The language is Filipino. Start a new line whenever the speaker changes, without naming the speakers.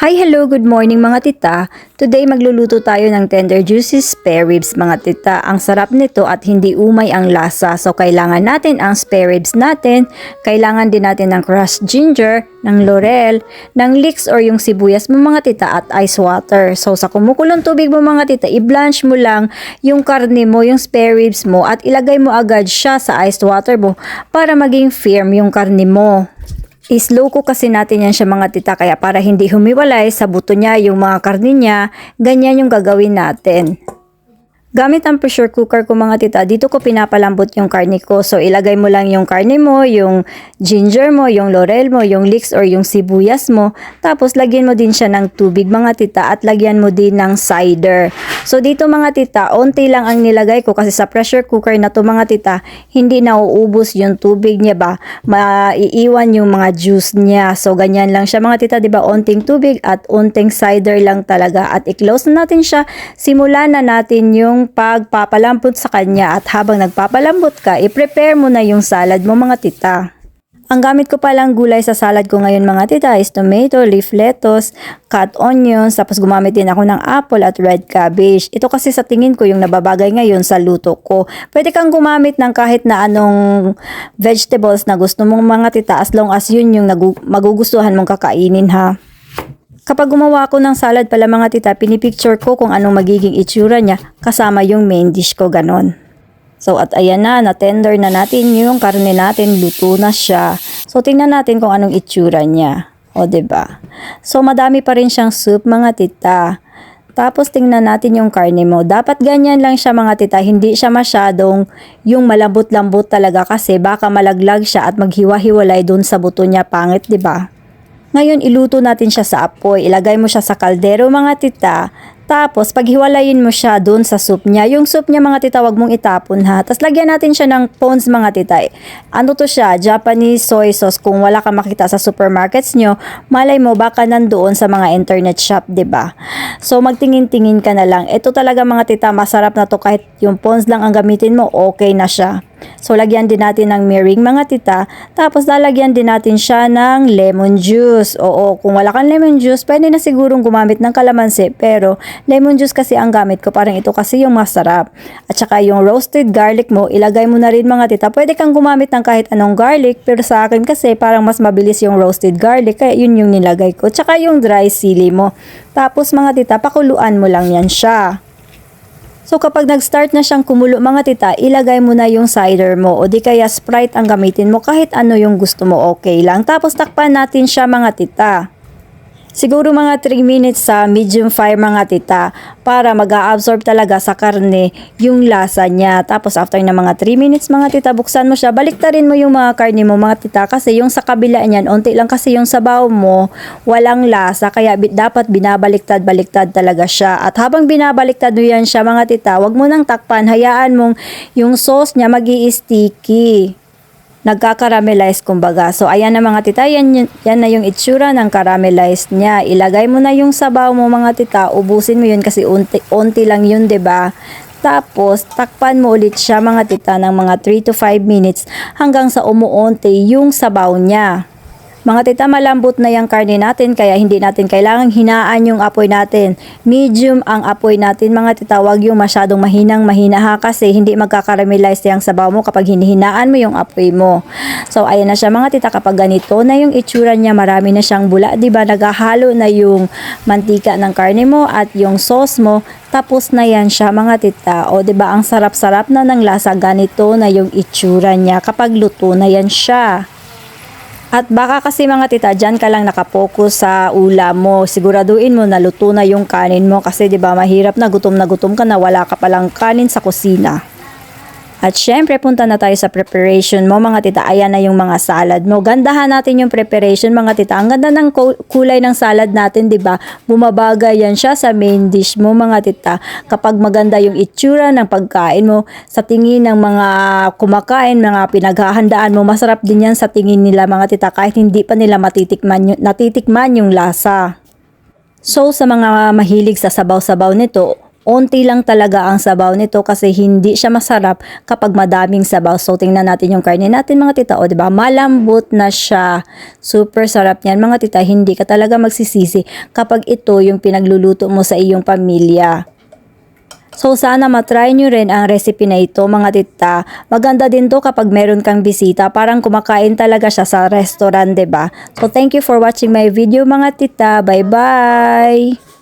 Hi, hello, good morning mga tita. Today magluluto tayo ng tender juicy spare ribs mga tita. Ang sarap nito at hindi umay ang lasa. So kailangan natin ang spare ribs natin. Kailangan din natin ng crushed ginger, ng laurel, ng leeks or yung sibuyas mo mga tita at ice water. So sa kumukulong tubig mo mga tita, i-blanch mo lang yung karne mo, yung spare ribs mo at ilagay mo agad siya sa ice water mo para maging firm yung karne mo. I-slow cook kasi natin yan siya mga tita kaya para hindi humiwalay sa buto niya yung mga karne niya, ganyan yung gagawin natin. Gamit ang pressure cooker ko mga tita, dito ko pinapalambot yung karne ko. So ilagay mo lang yung karne mo, yung ginger mo, yung laurel mo, yung leeks or yung sibuyas mo. Tapos lagyan mo din siya ng tubig mga tita at lagyan mo din ng cider. So dito mga tita, onti lang ang nilagay ko kasi sa pressure cooker na to mga tita, hindi nauubos yung tubig niya ba. Maiiwan yung mga juice niya. So ganyan lang siya mga tita, 'di ba? Onting tubig at onting cider lang talaga. At i-close na natin siya. Simulan na natin yung pagpapalambot sa kanya at habang nagpapalambot ka, i-prepare mo na yung salad mo mga tita. Ang gamit ko palang gulay sa salad ko ngayon mga tita is tomato, leaf lettuce, cut onions, tapos gumamit din ako ng apple at red cabbage. Ito kasi sa tingin ko yung nababagay ngayon sa luto ko. Pwede kang gumamit ng kahit na anong vegetables na gusto mong mga tita as long as yun yung magugustuhan mong kakainin ha. Kapag gumawa ako ng salad pala mga tita, pinipicture ko kung anong magiging itsura niya kasama yung main dish ko ganon. So at ayan na tender na natin yung karne natin, luto na siya. So tingnan natin kung anong itsura niya. O 'di ba? So madami pa rin siyang soup mga tita. Tapos tingnan natin yung karne mo. Dapat ganyan lang siya mga tita, hindi siya masyadong yung malambot-lambot talaga kasi baka malaglag siya at maghiwa-hiwalay dun sa buto niya, pangit 'di ba? Ngayon, iluto natin siya sa apoy. Ilagay mo siya sa kaldero mga tita. Tapos, paghiwalayin mo siya doon sa soup niya. Yung soup niya mga tita, wag mong itapon ha. Tapos, lagyan natin siya ng pond's mga tita. Ano to siya? Japanese soy sauce. Kung wala ka makita sa supermarkets nyo, malay mo baka nandoon sa mga internet shop, 'di ba? So, magtingin-tingin ka na lang. Ito talaga mga tita, masarap na to kahit yung pond's lang ang gamitin mo, okay na siya. So, lagyan din natin ng mirin mga tita. Tapos, lalagyan din natin siya ng lemon juice. Oo, kung wala kang lemon juice, pwede na sigurong gumamit ng kalamansi. Pero, lemon juice kasi ang gamit ko. Parang ito kasi yung masarap. At saka yung roasted garlic mo, ilagay mo na rin mga tita. Pwede kang gumamit ng kahit anong garlic. Pero sa akin kasi, parang mas mabilis yung roasted garlic. Kaya yun yung nilagay ko. Tsaka yung dry sili mo. Tapos mga tita, pakuluan mo lang yan siya. So kapag nag-start na siyang kumulo mga tita, ilagay mo na yung cider mo o di kaya Sprite ang gamitin mo, kahit ano yung gusto mo, okay lang. Tapos takpan natin siya mga tita. Siguro mga 3 minutes sa medium fire mga tita para mag-a-absorb talaga sa karne yung lasa niya. Tapos after na mga 3 minutes mga tita, buksan mo siya. Baliktarin mo yung mga karne mo mga tita kasi yung sa kabila niyan, onti lang kasi yung sabaw mo, walang lasa. Kaya dapat binabaliktad-baliktad talaga siya. At habang binabaliktad mo yan siya mga tita, wag mo nang takpan. Hayaan mong yung sauce niya magi-sticky. Nagka-caramelize kumbaga. So ayan na mga tita, yan na yung itsura ng caramelized niya. Ilagay mo na yung sabaw mo mga tita, ubusin mo yun kasi unti lang yun, 'di ba? Tapos takpan mo ulit siya mga tita ng mga 3 to 5 minutes hanggang sa umuunti yung sabaw niya. Mga tita, malambot na yung karne natin kaya hindi natin kailangang hinaan yung apoy natin. Medium ang apoy natin mga tita, wag yung masyadong mahina ha kasi hindi magkakaramelize yung sabaw mo kapag hinihinaan mo yung apoy mo. So ayan na siya mga tita, kapag ganito na yung itsura niya, marami na siyang bula, 'di ba? Naghahalo na yung mantika ng karne mo at yung sauce mo. Tapos na yan siya mga tita. O 'di ba, ang sarap-sarap na ng lasa, ganito na yung itsura niya kapag luto na yan siya. At baka kasi mga tita, dyan ka lang nakapokus sa ulam mo. Siguraduhin mo na luto na yung kanin mo kasi 'di ba mahirap na gutom ka na wala ka palang kanin sa kusina. At syempre, punta na tayo sa preparation mo mga tita. Ayan na yung mga salad mo. Gandahan natin yung preparation mga tita. Ang ganda ng kulay ng salad natin, 'di ba? Bumabagay yan siya sa main dish mo mga tita. Kapag maganda yung itsura ng pagkain mo, sa tingin ng mga kumakain, mga pinaghahandaan mo, masarap din yan sa tingin nila mga tita kahit hindi pa nila natitikman yung lasa. So sa mga mahilig sa sabaw-sabaw nito, Onti lang talaga ang sabaw nito kasi hindi siya masarap kapag madaming sabaw. So tingnan natin yung karne natin mga tita. O diba, malambot na siya. Super sarap niyan mga tita. Hindi ka talaga magsisisi kapag ito yung pinagluluto mo sa iyong pamilya. So sana matry nyo rin ang recipe na ito mga tita. Maganda din to kapag meron kang bisita. Parang kumakain talaga siya sa restaurant, diba? So thank you for watching my video mga tita. Bye bye!